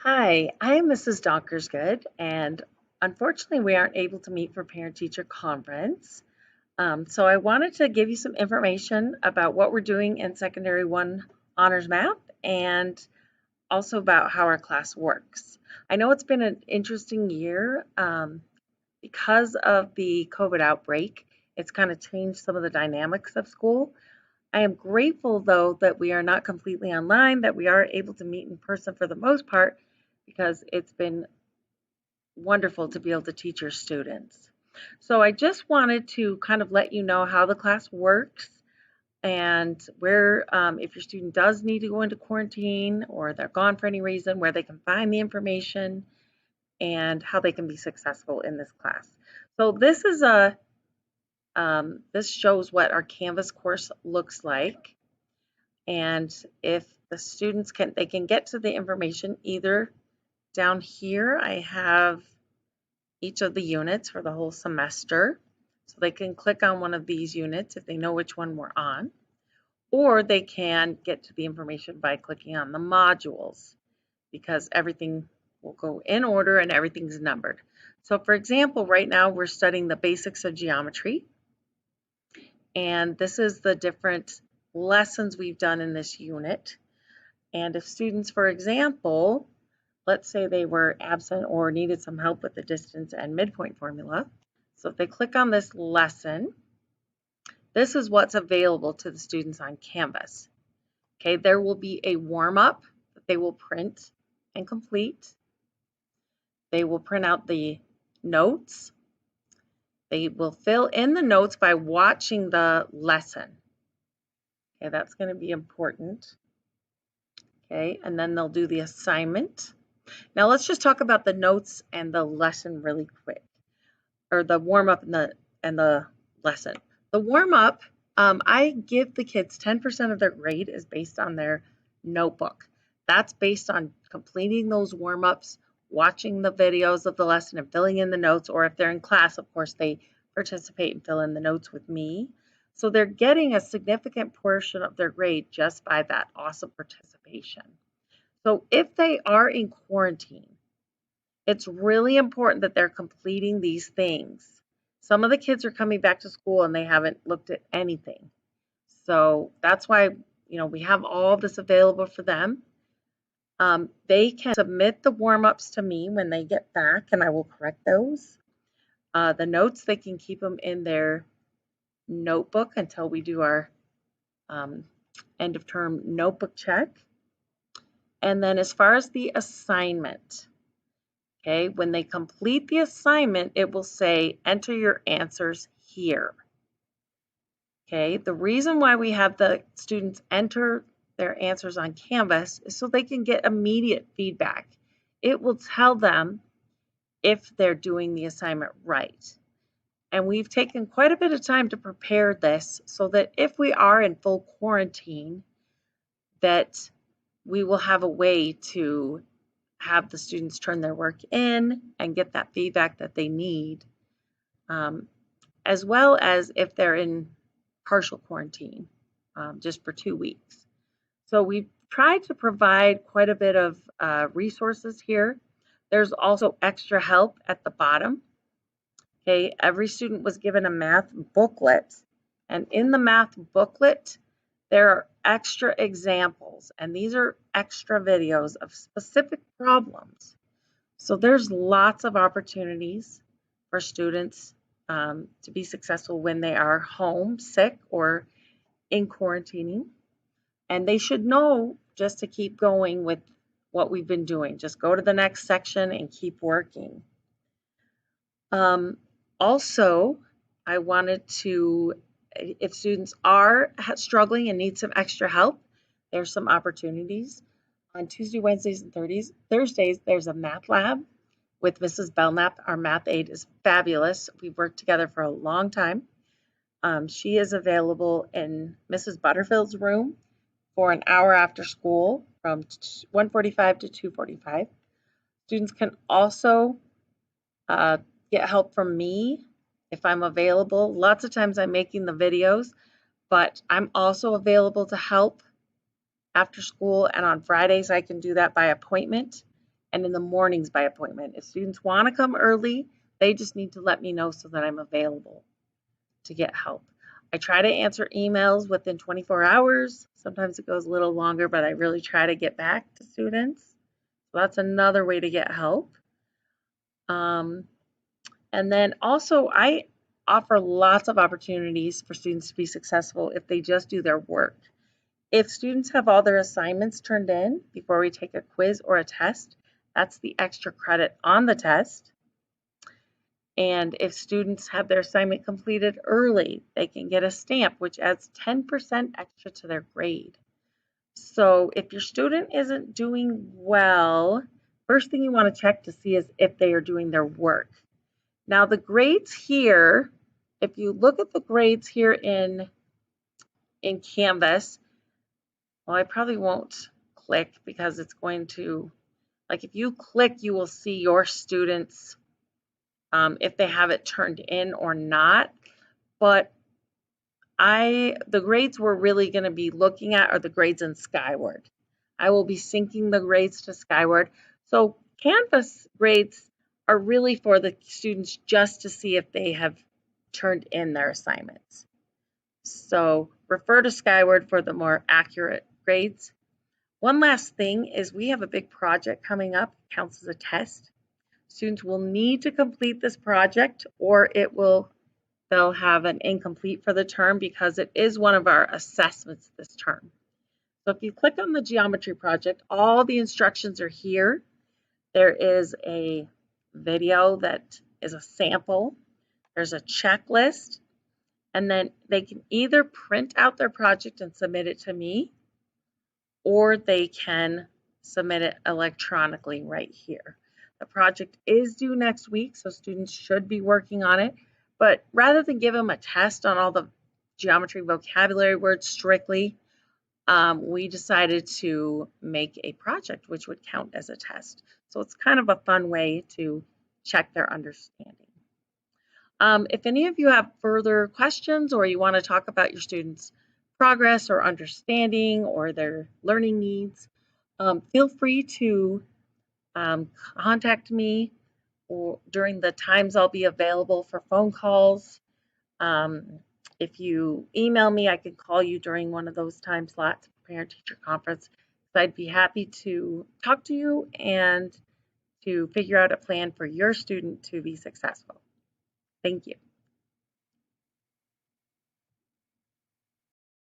Hi, I'm Mrs. Donkersgoed, and unfortunately, we aren't able to meet for parent-teacher conference. So I wanted to give you some information about what we're doing in Secondary 1 Honors Math and also about how our class works. I know it's been an interesting year because of the COVID outbreak. It's kind of changed some of the dynamics of school. I am grateful, though, that we are not completely online, that we are able to meet in person for the most part, because it's been wonderful to be able to teach your students. So I just wanted to kind of let you know how the class works and where, if your student does need to go into quarantine or they're gone for any reason, where they can find the information and how they can be successful in this class. So this shows what our Canvas course looks like. And if the students they can get to the information either down here. I have each of the units for the whole semester. So they can click on one of these units if they know which one we're on, or they can get to the information by clicking on the modules because everything will go in order and everything's numbered. So for example, right now we're studying the basics of geometry, and this is the different lessons we've done in this unit. And if students, for example, let's say they were absent or needed some help with the distance and midpoint formula. So if they click on this lesson, this is what's available to the students on Canvas. Okay, there will be a warm-up that they will print and complete. They will print out the notes. They will fill in the notes by watching the lesson. Okay, that's going to be important. Okay, and then they'll do the assignment. Now let's just talk about the notes and the lesson really quick, or the warm up and the lesson. The warm up, I give the kids 10% of their grade is based on their notebook. That's based on completing those warm ups, watching the videos of the lesson and filling in the notes, or if they're in class, of course, they participate and fill in the notes with me. So they're getting a significant portion of their grade just by that awesome participation. So if they are in quarantine, it's really important that they're completing these things. Some of the kids are coming back to school and they haven't looked at anything. So that's why, we have all this available for them. They can submit the warm-ups to me when they get back and I will correct those. The notes, they can keep them in their notebook until we do our end of term notebook check. And then as far as the assignment, okay, when they complete the assignment, it will say, enter your answers here. Okay, the reason why we have the students enter their answers on Canvas is so they can get immediate feedback. It will tell them if they're doing the assignment right. And we've taken quite a bit of time to prepare this so that if we are in full quarantine, that we will have a way to have the students turn their work in and get that feedback that they need, as well as if they're in partial quarantine, just for 2 weeks. So we've tried to provide quite a bit of resources here. There's also extra help at the bottom. Okay, every student was given a math booklet, and in the math booklet, there are extra examples, and these are extra videos of specific problems. So there's lots of opportunities for students to be successful when they are home, sick, or in quarantining. And they should know just to keep going with what we've been doing. Just go to the next section and keep working. Also, I wanted to, if students are struggling and need some extra help, there's some opportunities. On Tuesday, Wednesdays, and Thursdays, there's a math lab with Mrs. Belknap. Our math aide is fabulous. We've worked together for a long time. She is available in Mrs. Butterfield's room for an hour after school from 1:45 to 2:45. Students can also get help from me if I'm available. Lots of times I'm making the videos, but I'm also available to help after school, and on Fridays I can do that by appointment. and in the mornings by appointment. If students want to come early, they just need to let me know so that I'm available to get help. I try to answer emails within 24 hours. Sometimes it goes a little longer, but I really try to get back to students. So that's another way to get help. Um, and then also, I offer lots of opportunities for students to be successful if they just do their work. If students have all their assignments turned in before we take a quiz or a test, that's the extra credit on the test. And if students have their assignment completed early, they can get a stamp, which adds 10% extra to their grade. So if your student isn't doing well, first thing you want to check to see is if they are doing their work. Now the grades here, if you look at the grades here in Canvas, well, I probably won't click because it's going to, like if you click, you will see your students, if they have it turned in or not. But the grades we're really going to be looking at are the grades in Skyward. I will be syncing the grades to Skyward. So Canvas grades are really for the students just to see if they have turned in their assignments. So refer to Skyward for the more accurate grades. One last thing is we have a big project coming up, it counts as a test. Students will need to complete this project or they'll have an incomplete for the term because it is one of our assessments this term. So if you click on the geometry project, all the instructions are here. There is a video that is a sample. There's a checklist. And then they can either print out their project and submit it to me, or they can submit it electronically right here. The project is due next week, so students should be working on it. But rather than give them a test on all the geometry vocabulary words strictly, we decided to make a project which would count as a test. So it's kind of a fun way to check their understanding. If any of you have further questions or you want to talk about your students' progress or understanding or their learning needs, feel free to contact me during the times I'll be available for phone calls. If you email me, I can call you during one of those time slots, parent-teacher conference. I'd be happy to talk to you and to figure out a plan for your student to be successful. Thank you.